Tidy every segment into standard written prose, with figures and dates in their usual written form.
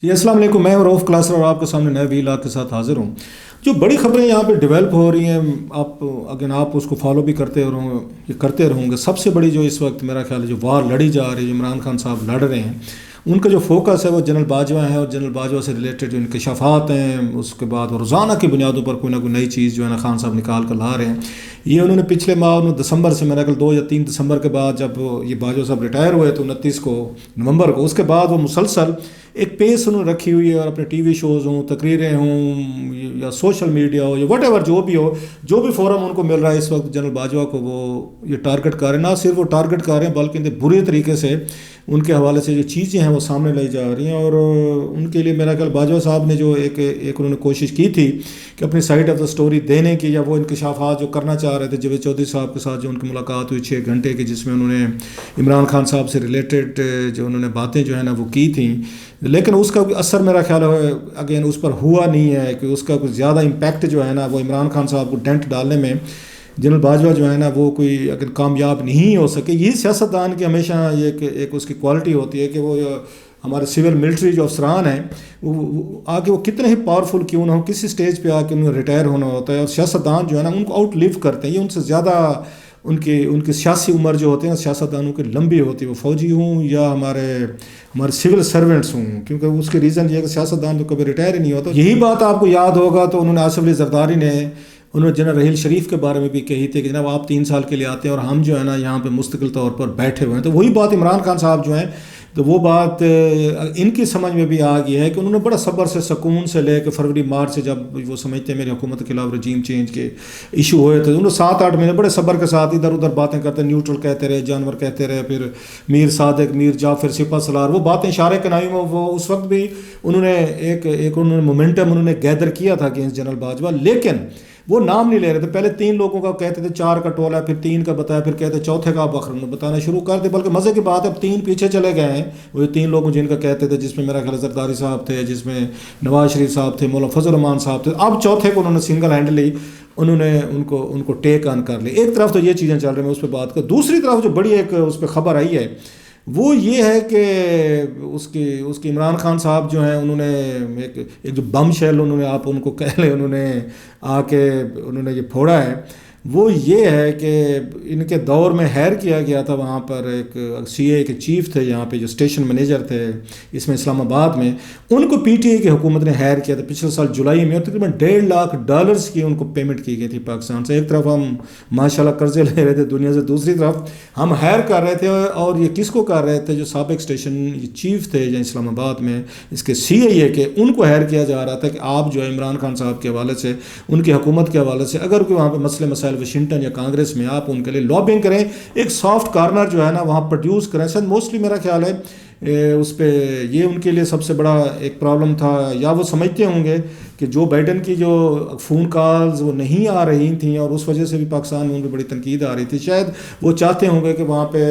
جی السلام علیکم، میں رؤف کلاسر اور آپ کے سامنے نئے ویلاگ کے ساتھ حاضر ہوں۔ جو بڑی خبریں یہاں پہ ڈیولپ ہو رہی ہیں، آپ اس کو فالو بھی کرتے رہوں گے۔ سب سے بڑی جو اس وقت میرا خیال ہے جو وار لڑی جا رہی ہے، عمران خان صاحب لڑ رہے ہیں، ان کا جو فوکس ہے وہ جنرل باجوہ ہیں، اور جنرل باجوہ سے ریلیٹڈ جو انکشافات ہیں، اس کے بعد روزانہ کی بنیادوں پر کوئی نہ کوئی نئی چیز جو ہے نا خان صاحب نکال کر لا رہے ہیں۔ یہ انہوں نے پچھلے ماہ دسمبر سے، میرا خیال 2 یا 3 دسمبر کے بعد جب یہ باجوہ صاحب ریٹائر ہوئے تو 29 نومبر کو، اس کے بعد وہ مسلسل ایک پیس انہوں نے رکھی ہوئی ہے، اور اپنے ٹی وی شوز ہوں، تقریریں ہوں، یا سوشل میڈیا ہو، یا وٹ ایور جو بھی فورم ان کو مل رہا ہے اس وقت جنرل باجوہ کو وہ یہ ٹارگٹ کر رہے ہیں۔ نہ صرف وہ ٹارگٹ کر رہے ہیں بلکہ برے طریقے سے ان کے حوالے سے جو چیزیں ہیں وہ سامنے لائی جا رہی ہیں۔ اور ان کے لیے میرا خیال باجوہ صاحب نے جو ایک انہوں نے کوشش کی تھی کہ اپنی سائڈ آف دا سٹوری دینے کی، یا وہ انکشافات جو کرنا چاہ رہے تھے جاوید چودھری صاحب کے ساتھ جو ان کی ملاقات ہوئی 6 گھنٹے کی، جس میں انہوں نے عمران خان صاحب سے ریلیٹڈ جو انہوں نے باتیں جو ہے نا وہ کی تھیں، لیکن اس کا اثر میرا خیال ہے اگین اس پر ہوا نہیں ہے کہ اس کا کوئی زیادہ امپیکٹ جو ہے نا وہ عمران خان صاحب کو ڈینٹ ڈالنے میں جنرل باجوہ جو ہے نا وہ کوئی اگر کامیاب نہیں ہو سکے۔ یہی سیاستدان کی ہمیشہ یہ ایک اس کی کوالٹی ہوتی ہے کہ وہ ہمارے سول ملٹری جو افسران ہیں وہ آگے وہ کتنے ہی پاورفل کیوں نہ ہو، کسی سٹیج پہ آ کے انہیں ریٹائر ہونا ہوتا ہے، اور سیاستدان جو ہے نا ان کو آؤٹ لیو کرتے ہیں۔ یہ ان سے زیادہ ان کی سیاسی عمر جو ہوتے ہیں سیاستدانوں کی لمبی ہوتی ہے، وہ فوجی ہوں یا ہمارے سول سرونٹس ہوں، کیونکہ اس کے ریزن یہ ہے کہ سیاستدان تو کبھی ریٹائر ہی نہیں ہوتا۔ یہی بات آپ کو یاد ہوگا تو انہوں نے آصف علی زرداری نے انہوں نے جنرل رحیل شریف کے بارے میں بھی کہی تھی کہ جناب آپ 3 سال کے لیے آتے ہیں اور ہم جو ہے نا یہاں پہ مستقل طور پر بیٹھے ہوئے ہیں۔ تو وہی بات عمران خان صاحب جو ہیں تو وہ بات ان کی سمجھ میں بھی آ گئی ہے کہ انہوں نے بڑا صبر سے سکون سے لے کے فروری مارچ سے جب وہ سمجھتے ہیں میری حکومت کے خلاف رجیم چینج کے ایشو ہوئے تھے، انہوں نے 7-8 مہینے بڑے صبر کے ساتھ ادھر ادھر باتیں کرتے، نیوٹرل کہتے رہے، جانور کہتے رہے، پھر میر صادق، میر جعفر، سپہ سالار، وہ باتیں اشارے کنائی میں وہ اس وقت بھی انہوں نے ایک انہوں نے مومنٹم انہوں نے گیدر کیا تھا اگینسٹ جنرل باجوہ، لیکن وہ نام نہیں لے رہے تھے۔ پہلے 3 لوگوں کا کہتے تھے، 4 کا ٹولہ، پھر 3 کا بتایا، پھر کہتے 4تھے کا بخر بتانا شروع کر دے۔ بلکہ مزے کی بات ہے اب 3 پیچھے چلے گئے ہیں، وہ 3 لوگوں جن کا کہتے تھے، جس میں میرا خیال زرداری صاحب تھے، جس میں نواز شریف صاحب تھے، مولانا فضل الرحمان صاحب تھے، اب 4تھے کو انہوں نے سنگل ہینڈلی انہوں نے ان کو ٹیک آن کر لی۔ ایک طرف تو یہ چیزیں چل رہی ہیں، میں اس پہ بات کر، دوسری طرف جو بڑی ایک اس پہ خبر آئی ہے وہ یہ ہے کہ اس کی عمران خان صاحب جو ہیں انہوں نے ایک جو بم شیل انہوں نے آپ ان کو کہہ لیں انہوں نے آ کے انہوں نے یہ پھوڑا ہے، وہ یہ ہے کہ ان کے دور میں ہائر کیا گیا تھا وہاں پر ایک سی اے کے چیف تھے یہاں پہ جو اسٹیشن مینیجر تھے اس میں اسلام آباد میں، ان کو پی ٹی آئی کی حکومت نے ہائر کیا تھا پچھلے سال جولائی میں، اور تقریباً $1.5 لاکھ کی ان کو پیمنٹ کی گئی تھی پاکستان سے۔ ایک طرف ہم ماشاءاللہ قرضے لے رہے تھے دنیا سے، دوسری طرف ہم ہائر کر رہے تھے، اور یہ کس کو کر رہے تھے؟ جو سابق اسٹیشن چیف تھے یا اسلام آباد میں اس کے سی اے کے، ان کو ہائر کیا جا رہا تھا کہ آپ جو ہے عمران خان صاحب کے حوالے سے، ان کی حکومت کے حوالے سے اگر کوئی وہاں پہ مسئلے واشنگٹن یا کانگریس میں آپ ان کے لیے لابنگ کریں، ایک سافٹ کارنر جو ہے نا وہاں پروڈیوس کریں۔ سر موسٹلی میرا خیال ہے اس پہ یہ ان کے لیے سب سے بڑا ایک پرابلم تھا، یا وہ سمجھتے ہوں گے کہ جو بائیڈن کی جو فون کالز وہ نہیں آ رہی تھیں، اور اس وجہ سے بھی پاکستان میں ان پہ بڑی تنقید آ رہی تھی، شاید وہ چاہتے ہوں گے کہ وہاں پہ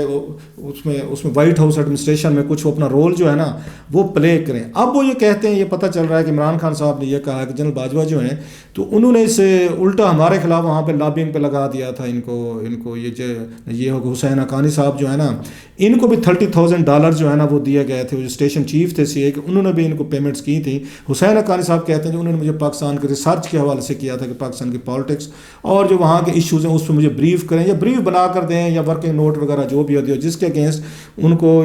اس میں وائٹ ہاؤس ایڈمنسٹریشن میں کچھ وہ اپنا رول جو ہے نا وہ پلے کریں۔ اب وہ یہ کہتے ہیں، یہ پتہ چل رہا ہے کہ عمران خان صاحب نے یہ کہا کہ جنرل باجوہ جو ہیں تو انہوں نے اسے الٹا ہمارے خلاف وہاں پہ لابنگ پہ لگا دیا تھا ان کو یہ ہو کہ حسین حقانی صاحب جو ہے نا ان کو بھی $30,000 جو ہے نا وہ دیے گئے تھے، وہ جو اسٹیشن چیف تھے سی اے کے، انہوں نے بھی ان کو پیمنٹس کی تھیں۔ حسین حقانی صاحب کہتے ہیں کہ انہوں نے مجھے پاکستان کے ریسرچ کے حوالے سے کیا تھا کہ پاکستان کی پالیٹکس اور جو وہاں کے ایشوز ہیں اس پہ مجھے بریف کریں، یا بریف بنا کر دیں، یا ورکنگ نوٹ وغیرہ جو بھی ہوتی ہے، جس کے اگینسٹ ان کو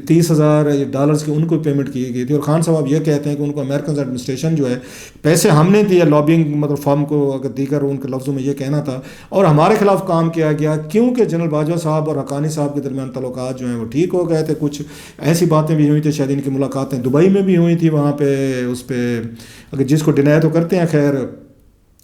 $30,000 کی ان کو پیمنٹ کی گئی تھی۔ اور خان صاحب یہ کہتے ہیں کہ ان کو امریکن ایڈمنسٹریشن جو ہے پیسے ہم نے دیے لابنگ مطلب فارم کو، اگر دیگر ان کے لفظوں میں یہ کہنا تھا، اور ہمارے خلاف کام کیا گیا کیونکہ جنرل باجوہ صاحب اور حقانی صاحب کے درمیان تعلقات جو ہیں وہ ٹھیک ہو گئے تھے۔ کچھ ایسی باتیں بھی ہوئی تھیں، شاید ان کی ملاقاتیں دبئی میں بھی ہوئی تھی، وہاں پہ اس پہ اگر جس کو ڈینائی تو کرتے ہیں خیر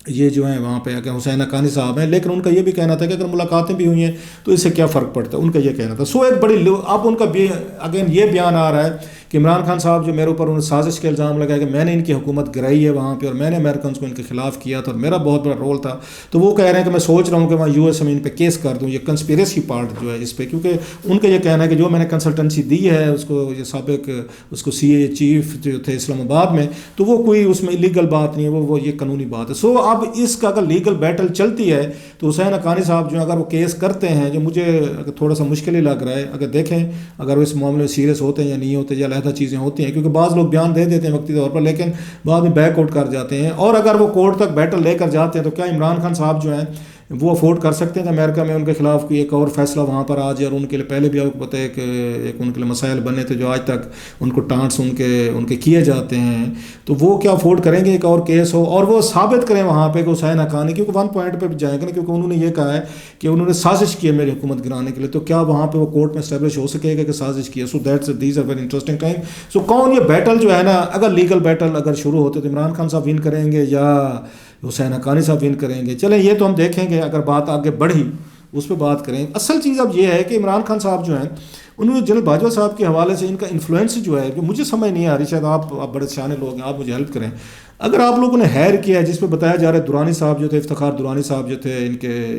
یہ جو ہیں وہاں پہ اگر حسین حقانی صاحب ہیں، لیکن ان کا یہ بھی کہنا تھا کہ اگر ملاقاتیں بھی ہوئی ہیں تو اس سے کیا فرق پڑتا ہے، ان کا یہ کہنا تھا۔ ایک بڑی اب ان کا بھی اگین یہ بیان آ رہا ہے کہ عمران خان صاحب جو میرے اوپر انہوں نے سازش کا الزام لگایا کہ میں نے ان کی حکومت گرائی ہے وہاں پہ، اور میں نے امریکنس کو ان کے خلاف کیا تھا اور میرا بہت بڑا رول تھا، تو وہ کہہ رہے ہیں کہ میں سوچ رہا ہوں کہ وہاں یو ایس میں ان پہ کیس کر دوں، یہ کنسپیریسی پارٹ جو ہے اس پہ، کیونکہ ان کا یہ کہنا ہے کہ جو میں نے کنسلٹنسی دی ہے اس کو، یہ سابق اس کو سی اے چیف جو تھے اسلام آباد میں، تو وہ کوئی اس میں لیگل بات نہیں ہے، وہ یہ قانونی بات ہے۔ اب اس کا اگر لیگل بیٹل چلتی ہے تو حسین حقانی صاحب جو اگر وہ کیس کرتے ہیں، جو مجھے تھوڑا سا مشکل ہی لگ رہا ہے، اگر دیکھیں اگر وہ اس معاملے میں سیریس ہوتے ہیں یا نہیں ہوتے، یا علیحدہ علیحدہ چیزیں ہوتی ہیں، کیونکہ بعض لوگ بیان دے دیتے ہیں وقتی طور پر لیکن بعد میں بیک آؤٹ کر جاتے ہیں، اور اگر وہ کورٹ تک بیٹل لے کر جاتے ہیں تو کیا عمران خان صاحب جو ہیں وہ افورڈ کر سکتے ہیں کہ امریکہ میں ان کے خلاف کوئی ایک اور فیصلہ وہاں پر آ جائے؟ اور ان کے لیے پہلے بھی آپ کو پتہ ہے کہ ایک ان کے لیے مسائل بنے تھے جو آج تک ان کو ٹانٹس ان کے کیے جاتے ہیں، تو وہ کیا افورڈ کریں گے ایک اور کیس ہو اور وہ ثابت کریں وہاں پہ کہ حسین حقانی، کیونکہ ون پوائنٹ پہ جائیں گے نا، کیونکہ انہوں نے یہ کہا ہے کہ انہوں نے سازش کی ہے میری حکومت گرانے کے لیے، تو کیا وہاں پہ وہ کورٹ میں اسٹیبلش ہو سکے گا کہ سازش کی ہے؟ So these are very interesting time. So کون یہ بیٹل جو ہے نا، اگر لیگل بیٹل اگر شروع ہوتے تو عمران خان صاحب ون کریں گے یا حسین حقانی صاحب ون کریں گے؟ چلیں یہ تو ہم دیکھیں گے، اگر بات آگے بڑھی اس پہ بات کریں. اصل چیز اب یہ ہے کہ عمران خان صاحب جو ہیں انہوں نے جنرل باجوہ صاحب کے حوالے سے ان کا انفلوئنس جو ہے کہ مجھے سمجھ نہیں آ رہی، شاید آپ بڑے سیانے لوگ ہیں، آپ مجھے ہیلپ کریں. اگر آپ لوگوں نے ہائر کیا ہے، جس پہ بتایا جا رہا ہے درانی صاحب جو تھے، افتخار درانی صاحب جو تھے ان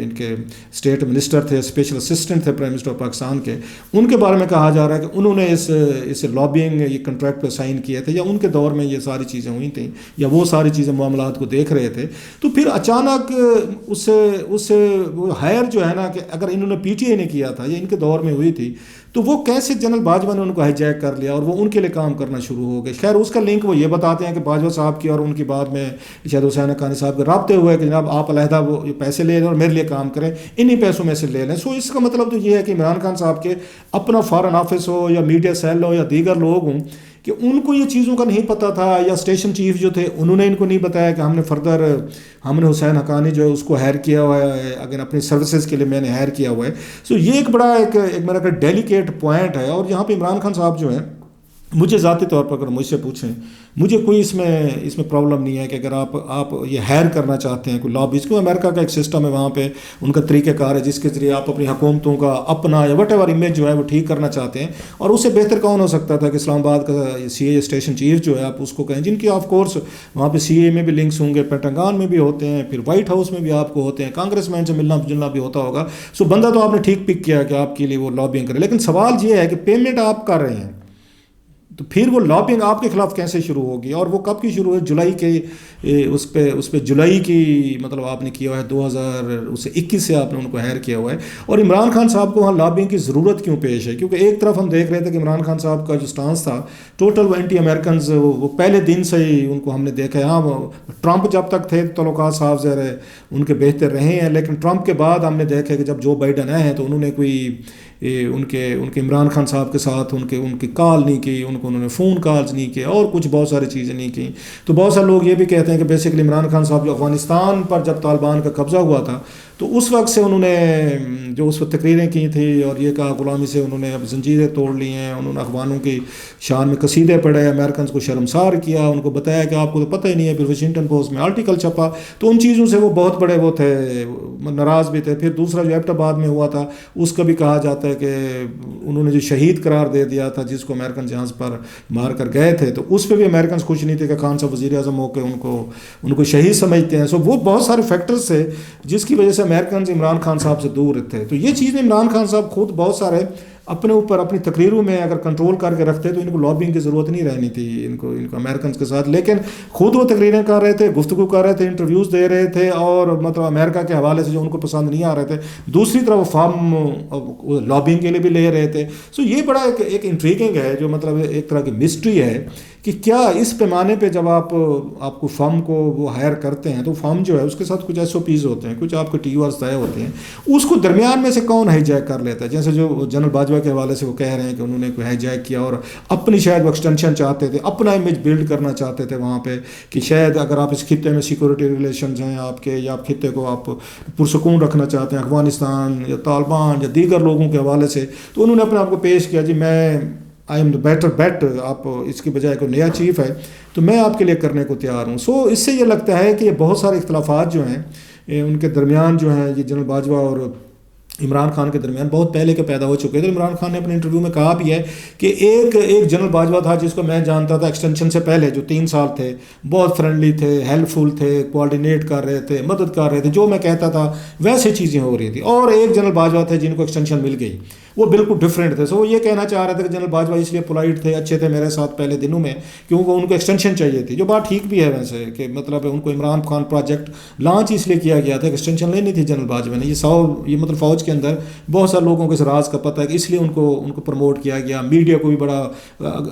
کے اسٹیٹ منسٹر تھے، اسپیشل اسسٹنٹ تھے پرائم منسٹر آف پاکستان کے، ان کے بارے میں کہا جا رہا ہے کہ انہوں نے اس لابینگ یہ کنٹریکٹ پہ سائن کیے تھے، یا ان کے دور میں یہ ساری چیزیں ہوئی تھیں، یا وہ ساری چیزیں معاملات کو دیکھ رہے تھے. تو پھر اچانک اس سے وہ ہائر جو ہے نا کہ اگر انہوں نے پی ٹی آئی نے کیا تھا یا ان کے دور میں ہوئی تھی، تو وہ کیسے جنرل باجوہ نے ان کو ہائی جیک کر لیا اور وہ ان کے لیے کام کرنا شروع ہو گئے؟ خیر اس کا لنک وہ یہ بتاتے ہیں کہ باجوہ صاحب کی اور ان کی بعد میں شاید حسین حقانی صاحب کے رابطے ہوئے کہ جناب آپ علیحدہ وہ پیسے لے لیں اور میرے لیے کام کریں، انہی پیسوں میں سے لے لیں. سو اس کا مطلب تو یہ ہے کہ عمران خان صاحب کے اپنا فارن آفس ہو یا میڈیا سیل ہو یا دیگر لوگ ہوں کہ ان کو یہ چیزوں کا نہیں پتہ تھا، یا اسٹیشن چیف جو تھے انہوں نے ان کو نہیں بتایا کہ ہم نے حسین حقانی جو ہے اس کو ہائر کیا ہوا ہے، اگر اپنی سروسز کے لیے میں نے ہائر کیا ہوا ہے. سو یہ ایک بڑا ایک میرا کہ ڈیلیکیٹ پوائنٹ ہے. اور یہاں پہ عمران خان صاحب جو ہیں، مجھے ذاتی طور پر اگر مجھ سے پوچھیں، مجھے کوئی اس میں پرابلم نہیں ہے کہ اگر آپ یہ ہائر کرنا چاہتے ہیں کوئی لابیز کو، امریکہ کا ایک سسٹم ہے وہاں پہ، ان کا طریقہ کار ہے جس کے ذریعے آپ اپنی حکومتوں کا اپنا یا وٹ ایور امیج جو ہے وہ ٹھیک کرنا چاہتے ہیں. اور اس سے بہتر کون ہو سکتا تھا کہ اسلام آباد کا سی اے اسٹیشن چیف جو ہے آپ اس کو کہیں، جن کی آف کورس وہاں پہ سی اے میں بھی لنکس ہوں گے، پینٹاگان میں بھی ہوتے ہیں، پھر وائٹ ہاؤس میں بھی آپ کو ہوتے ہیں، کانگریس مین سے ملنا جلنا بھی ہوتا ہوگا. سو بندہ تو آپ نے ٹھیک پک کیا کہ آپ کے لیے وہ لابینگ کرے، لیکن سوال یہ ہے کہ پیمنٹ آپ کر رہے ہیں تو پھر وہ لابنگ آپ کے خلاف کیسے شروع ہوگی؟ اور وہ کب کی شروع ہوئی؟ جولائی کے اس پہ جولائی کی مطلب آپ نے کیا ہوا ہے 2021 سے آپ نے ان کو ہائر کیا ہوا ہے. اور عمران خان صاحب کو وہاں لابنگ کی ضرورت کیوں پیش ہے؟ کیونکہ ایک طرف ہم دیکھ رہے تھے کہ عمران خان صاحب کا جو سٹانس تھا ٹوٹل وہ اینٹی امریکنز، وہ پہلے دن سے ہی ان کو ہم نے دیکھا ہے. ہاں ٹرمپ جب تک تھے تعلقات صاحب ظاہر ہے ان کے بہتر رہے ہیں، لیکن ٹرمپ کے بعد ہم نے دیکھا کہ جب جو بائیڈن آئے ہیں تو انہوں نے کوئی ان کے عمران خان صاحب کے ساتھ ان کی کال نہیں کی، انہوں نے فون کالز نہیں کیے اور کچھ بہت ساری چیزیں نہیں کی. تو بہت سارے لوگ یہ بھی کہتے ہیں کہ بیسیکلی عمران خان صاحب جو افغانستان پر جب طالبان کا قبضہ ہوا تھا تو اس وقت سے انہوں نے جو اس وقت تقریریں کی تھیں اور یہ کہا غلامی سے انہوں نے اب زنجیریں توڑ لی ہیں، انہوں نے افغانوں کی شان میں قصیدے پڑھے، امریکنز کو شرمسار کیا، ان کو بتایا کہ آپ کو تو پتہ ہی نہیں ہے. پھر واشنگٹن پوسٹ میں آرٹیکل چھپا تو ان چیزوں سے وہ بہت بڑے وہ تھے، ناراض بھی تھے. پھر دوسرا جو ایبٹ آباد میں ہوا تھا اس کا بھی کہا جاتا ہے کہ انہوں نے جو شہید قرار دے دیا تھا جس کو امریکن جہاز پر مار کر گئے تھے، تو اس پہ بھی امریکنز خوش نہیں تھے کہ خان صاحب وزیر اعظم ہو کے ان کو شہید سمجھتے ہیں. سو وہ بہت سارے فیکٹرز تھے جس کی وجہ سے امریکنز عمران خان صاحب سے دور تھے. تو یہ چیزیں عمران خان صاحب خود بہت سارے اپنے اوپر اپنی تقریروں میں اگر کنٹرول کر کے رکھتے تو ان کو لابنگ کی ضرورت نہیں رہنی تھی ان کو امریکنز کے ساتھ. لیکن خود وہ تقریریں کر رہے تھے، گفتگو کر رہے تھے، انٹرویوز دے رہے تھے، اور مطلب امریکہ کے حوالے سے جو ان کو پسند نہیں آ رہے تھے دوسری طرف فارم لابنگ کے لیے بھی لے رہے تھے. سو یہ بڑا ایک انٹریگنگ ہے، جو مطلب ایک طرح کی مسٹری ہے کہ کیا اس پیمانے پہ جب آپ کو فرم کو وہ ہائر کرتے ہیں تو فرم جو ہے اس کے ساتھ کچھ ایس او پیز ہوتے ہیں، کچھ آپ کے ٹی اوز طے ہوتے ہیں، اس کو درمیان میں سے کون ہائی جیک کر لیتا ہے؟ جیسے جو جنرل باجوہ کے حوالے سے وہ کہہ رہے ہیں کہ انہوں نے کوئی ہائی جیک کیا اور اپنی شاید وہ ایکسٹینشن چاہتے تھے، اپنا امیج بلڈ کرنا چاہتے تھے وہاں پہ کہ شاید اگر آپ اس خطے میں سیکورٹی ریلیشنز ہیں آپ کے، یا آپ خطے کو آپ پرسکون رکھنا چاہتے ہیں افغانستان یا طالبان یا دیگر لوگوں کے حوالے سے، تو انہوں نے اپنے آپ کو پیش کیا جی میں I am the better bet, آپ اس کی بجائے کوئی نیا چیف ہے تو میں آپ کے لیے کرنے کو تیار ہوں. سو اس سے یہ لگتا ہے کہ یہ بہت سارے اختلافات جو ہیں ان کے درمیان جو ہیں یہ جنرل باجوہ اور عمران خان کے درمیان بہت پہلے کے پیدا ہو چکے تھے. عمران خان نے اپنے انٹرویو میں کہا بھی ہے کہ ایک جنرل باجوہ تھا جس کو میں جانتا تھا ایکسٹینشن سے پہلے، جو 3 سال تھے بہت فرینڈلی تھے، ہیلپ فل تھے، کوآرڈینیٹ کر رہے تھے، مدد کر رہے تھے، جو میں کہتا تھا ویسے چیزیں ہو رہی تھی. اور ایک جنرل باجوہ تھے جن کو ایکسٹینشن مل گئی. وہ بالکل ڈفرینٹ تھے. سو وہ یہ کہنا چاہ رہے تھے کہ جنرل باجوہ اس لیے پولائٹ تھے, اچھے تھے میرے ساتھ پہلے دنوں میں, کیونکہ ان کو ایکسٹینشن چاہیے تھی, جو بات ٹھیک بھی ہے ویسے, کہ مطلب ان کو عمران خان پروجیکٹ لانچ اس لیے کیا گیا تھا کہ ایکسٹینشن لینی تھی جنرل باجوہ نے. یہ مطلب فوج کے اندر بہت سارے لوگوں کو اس راز کا پتہ ہے کہ اس لیے ان کو پروموٹ کیا گیا. میڈیا کو بھی بڑا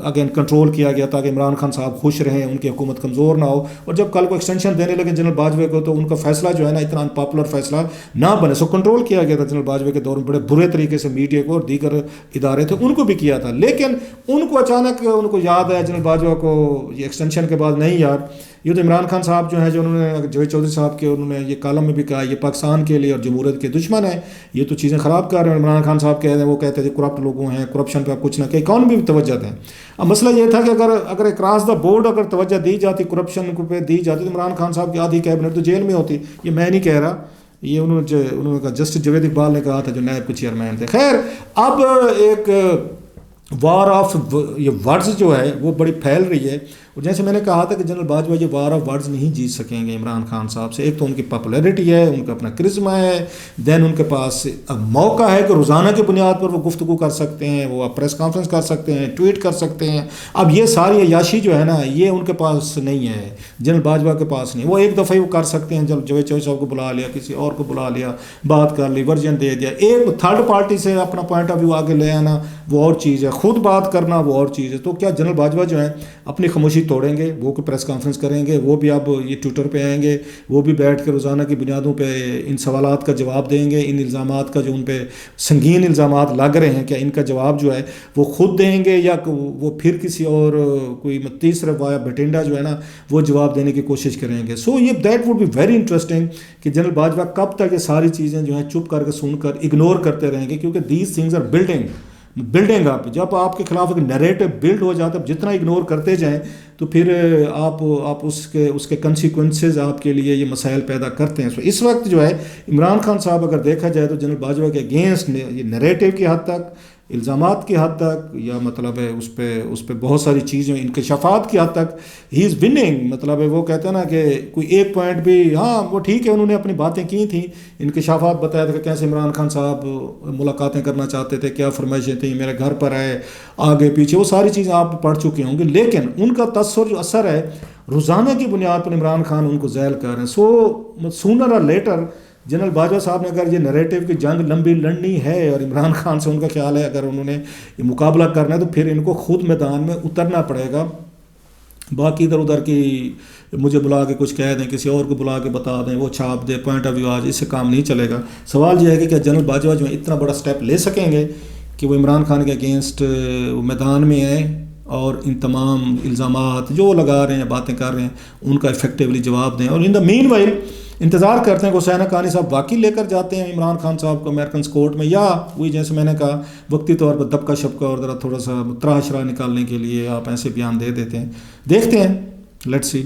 اگین کنٹرول کیا گیا تاکہ عمران خان صاحب خوش رہیں, ان کی حکومت کمزور نہ ہو. اور جب کل کو ایکسٹینشن دینے لگے جنرل باجوہ کو تو ان کا فیصلہ جو ہے نا اتنا ان پاپولر فیصلہ نہ بنے. سو کنٹرول کیا گیا تھا جنرل باجوہ کے دور میں بڑے برے طریقے سے, میڈیا کو اور دیگر ادارے تھے ان کو بھی کیا تھا. لیکن ان کو اچانک ان کو یاد ہے جنرل باجوہ کو یہ ایکسٹینشن کے بعد, نہیں یار یہ تو عمران خان صاحب جو ہیں, جو انہوں نے جاوید چودھری صاحب کے انہوں نے یہ کالم میں بھی کہا یہ پاکستان کے لیے اور جمہوریت کے دشمن ہیں, یہ تو چیزیں خراب کر رہے ہیں. عمران خان صاحب کہتے ہیں, وہ کہتے تھے کرپٹ لوگوں ہیں, کرپشن پہ آپ کچھ نہ کہ اکانومی بھی توجہ دیں. اب مسئلہ یہ تھا کہ اگر اکراس دا بورڈ اگر توجہ دی جاتی کرپشن پہ دی جاتی تو عمران خان صاحب کی آدھی کیبنٹ تو جیل میں ہوتی. یہ میں نہیں کہہ رہا, یہ انہوں نے کہا, جسٹس جاوید اقبال نے کہا تھا جو نیب کے چیئرمین تھے. خیر اب ایک وار آف یہ ورڈز جو ہے وہ بڑی پھیل رہی ہے. اور جیسے میں نے کہا تھا کہ جنرل باجوہ یہ وار آف ورڈز نہیں جیت سکیں گے عمران خان صاحب سے. ایک تو ان کی پاپولیرٹی ہے, ان کا اپنا کرزمہ ہے, دین ان کے پاس موقع ہے کہ روزانہ کی بنیاد پر وہ گفتگو کر سکتے ہیں, وہ پریس کانفرنس کر سکتے ہیں, ٹویٹ کر سکتے ہیں. اب یہ ساری عیاشی جو ہے نا یہ ان کے پاس نہیں ہے, جنرل باجوہ کے پاس نہیں. وہ ایک دفعہ وہ کر سکتے ہیں, جب جاوید چودھری صاحب کو بلا لیا, کسی اور کو بلا لیا, بات کر لی, ورژن دے دیا. ایک تھرڈ پارٹی سے اپنا پوائنٹ آف ویو آگے لے آنا وہ اور چیز ہے, خود بات کرنا وہ اور چیز ہے. تو کیا جنرل باجوہ جو ہیں اپنی خاموشی توڑیں گے؟ وہ پریس کانفرنس کریں گے, وہ بھی اب یہ ٹویٹر پہ آئیں گے, وہ بھی بیٹھ کے روزانہ کی بنیادوں پہ ان سوالات کا جواب دیں گے, ان الزامات کا جو ان پہ سنگین الزامات لگ رہے ہیں, کیا ان کا جواب جو ہے وہ خود دیں گے یا وہ پھر کسی اور کوئی تیسرا وایا بھٹینڈا جو ہے نا وہ جواب دینے کی کوشش کریں گے. سو یہ that would be very interesting کہ جنرل باجوہ کب تک یہ ساری چیزیں جو ہیں چپ کر کے سن کر اگنور کرتے رہیں گے, کیونکہ these things are building up. جب آپ کے خلاف ایک نیریٹو بلڈ ہو جاتا ہے, جتنا اگنور کرتے جائیں تو پھر آپ اس کے کنسیکوینسز آپ کے لیے یہ مسائل پیدا کرتے ہیں. سو اس وقت جو ہے عمران خان صاحب اگر دیکھا جائے تو جنرل باجوہ کے اگینسٹ یہ نیریٹو کی حد تک, الزامات کی حد تک, یا مطلب ہے اس پہ بہت ساری چیزیں انکشافات کی حد تک ہی از وننگ. مطلب ہے وہ کہتے ہیں نا کہ کوئی ایک پوائنٹ بھی, ہاں وہ ٹھیک ہے انہوں نے اپنی باتیں کی تھیں, انکشافات بتایا تھا کہ کیسے عمران خان صاحب ملاقاتیں کرنا چاہتے تھے, کیا فرمائشیں تھیں, میرے گھر پر آئے, آگے پیچھے, وہ ساری چیزیں آپ پڑھ چکے ہوں گے. لیکن ان کا تاثر جو اثر ہے روزانہ کی بنیاد پر عمران خان ان کو ذیل کر رہے ہیں. سو سونر اور لیٹر جنرل باجوہ صاحب نے اگر یہ نیریٹو کی جنگ لمبی لڑنی ہے اور عمران خان سے ان کا خیال ہے اگر انہوں نے یہ مقابلہ کرنا ہے تو پھر ان کو خود میدان میں اترنا پڑے گا. باقی ادھر ادھر کی مجھے بلا کے کچھ کہہ دیں, کسی اور کو بلا کے بتا دیں, وہ چھاپ دے, پوائنٹ آف ویو آج, اس سے کام نہیں چلے گا. سوال یہ ہے کہ کیا جنرل باجوہ جو ہے اتنا بڑا سٹیپ لے سکیں گے کہ وہ عمران خان کے اگینسٹ میدان میں آئیں اور ان تمام الزامات جو وہ لگا رہے ہیں, باتیں کر رہے ہیں, ان کا افیکٹولی جواب دیں. اور ان دا مین وائل انتظار کرتے ہیں کہ حسین حقانی صاحب واقعی لے کر جاتے ہیں عمران خان صاحب کو امیرکنس کورٹ میں, یا وہی جیسے میں نے کہا وقتی طور پر دبکا شبکا اور ذرا تھوڑا سا تراش راہ نکالنے کے لیے آپ ایسے بیان دے دیتے ہیں. دیکھتے ہیں, لیٹس سی.